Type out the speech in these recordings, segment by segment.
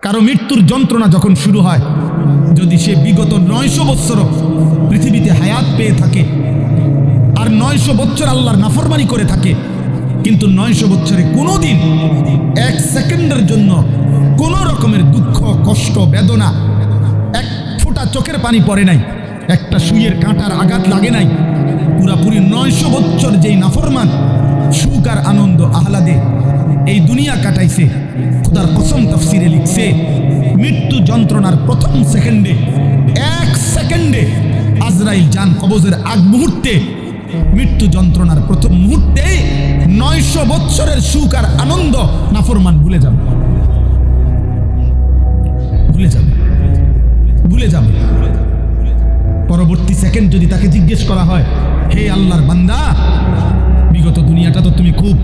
কারো মৃত্যুর যন্ত্রণা যখন শুরু হয়, যদি সে বিগত 900 বছর পৃথিবীতে হায়াত পেয়ে থাকে আর 900 বছর আল্লাহর নাফরমানি করে থাকে, কিন্তু 900 বছরে কোনোদিন 1 সেকেন্ডের জন্য কোনো রকমের দুঃখ, কষ্ট, বেদনা, এক ফোঁটা চোখের পানি পড়ে নাই, একটা সুইয়ের কাঁটার আঘাত লাগে নাই, পুরাপুরি 900 বছর যেই নাফরমান সুখ আর আনন্দ আহ্লাদে এই দুনিয়া কাটাইছে, খোদার কসম তাফসিরে লিখছে মৃত্যু যন্ত্রণার প্রথম সেকেন্ডে, 1 সেকেন্ডে আজরাইল জান কবজের আগ মুহূর্তে, মৃত্যু যন্ত্রণার প্রথম মুহূর্তে 900 বছরের সুখ আর আনন্দ নাফরমান ভুলে যাবে, ভুলে যাবে, ভুলে যাবে। পরবর্তী সেকেন্ড যদি তাকে জিজ্ঞেস করা হয়, হে আল্লাহর বান্দা, বিগত দুনিয়াটা তো তুমি খুব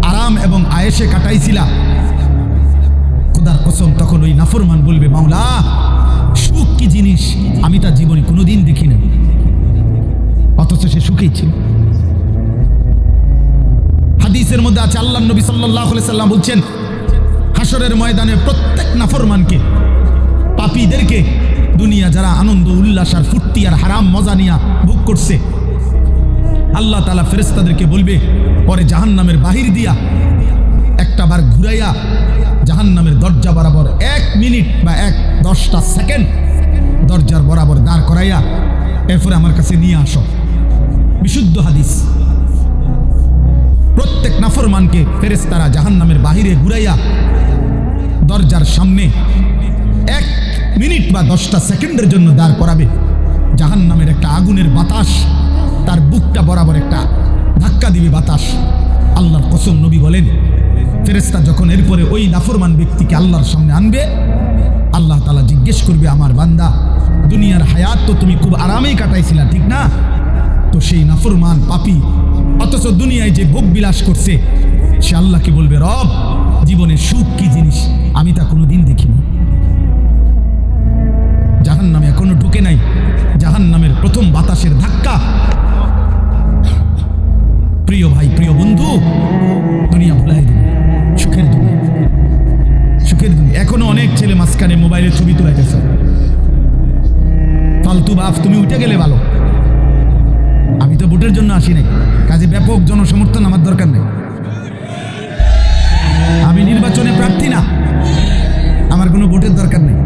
আরাম এবং আয়েশে কাটাইছিলা, খোদার কসম তখন ওই নাফরমান বলবে, মাওলা সুখ কি জিনিস আমি তা জীবনে কোনোদিন দেখি না, অথচ সে সুখেই ছিল। হাদিসের মধ্যে আছে, আল্লাহর নবী সাল্লাল্লাহু আলাইহি সাল্লাম বলছেন, হাসরের ময়দানে প্রত্যেক নাফরমানকে, পাপীদেরকে, দুনিয়া যারা আনন্দ উল্লাস আর ফুর্তি আর হারাম মজা নিয়া ভোগ করছে, আল্লাহ তাআলা ফেরেশতাদেরকে বলবে, পরে জাহান্নামের বাহির দিয়া একটা বার ঘুরাইয়া জাহান্নামের দরজা বরাবর 1 মিনিট বা 10টা সেকেন্ড দরজার বরাবর দাঁড় করাইয়া এরপরে আমার কাছে নিয়ে আসো। বিশুদ্ধ হাদিস। প্রত্যেক নাফরমানকে ফেরেশতারা জাহান্নামের বাহিরে ঘুরাইয়া দরজার সামনে 1 মিনিট বা 10টা সেকেন্ডের জন্য দাঁড় করাবে। জাহান্নামের একটা আগুনের বাতাস তার বুকটা বরাবর একটা ধাক্কা দিবে বাতাস। আল্লাহর কসম নবী বলেন, ফেরেশতা যখন এরপরে ওই নাফরমান ব্যক্তিকে আল্লাহর সামনে আনবে, আল্লাহ তাআলা জিজ্ঞেস করবে, আমার বান্দা দুনিয়ার হায়াত তো তুমি খুব আরামেই কাটাইছিলা, ঠিক না? তো সেই নাফরমান পাপী অথচ দুনিয়ায় যে ভোগ বিলাস করছে, সে আল্লাহকে বলবে, রব জীবনের সুখ কি জিনিস আমি তা কোনোদিন দেখিনি। জাহান্নামে এখনো ঢুকে নাই, জাহান্নামের প্রথম বাতাসের ধাক্কা। প্রিয় ভাই, প্রিয় বন্ধু, দুনিয়া ভুলাই দিবে, সুখের দুনিয়া, সুখের দুনিয়া। এখনো অনেক ছেলে মাঝখানে মোবাইলের ছবি তুলে গেছে, ফালতু বাপ, তুমি উঠে গেলে ভালো, আমি তো ভোটের জন্য আসি নাই, কাজে ব্যাপক জনসমর্থন আমার দরকার নেই, আমি নির্বাচনে প্রার্থী না, আমার কোনো ভোটের দরকার নেই।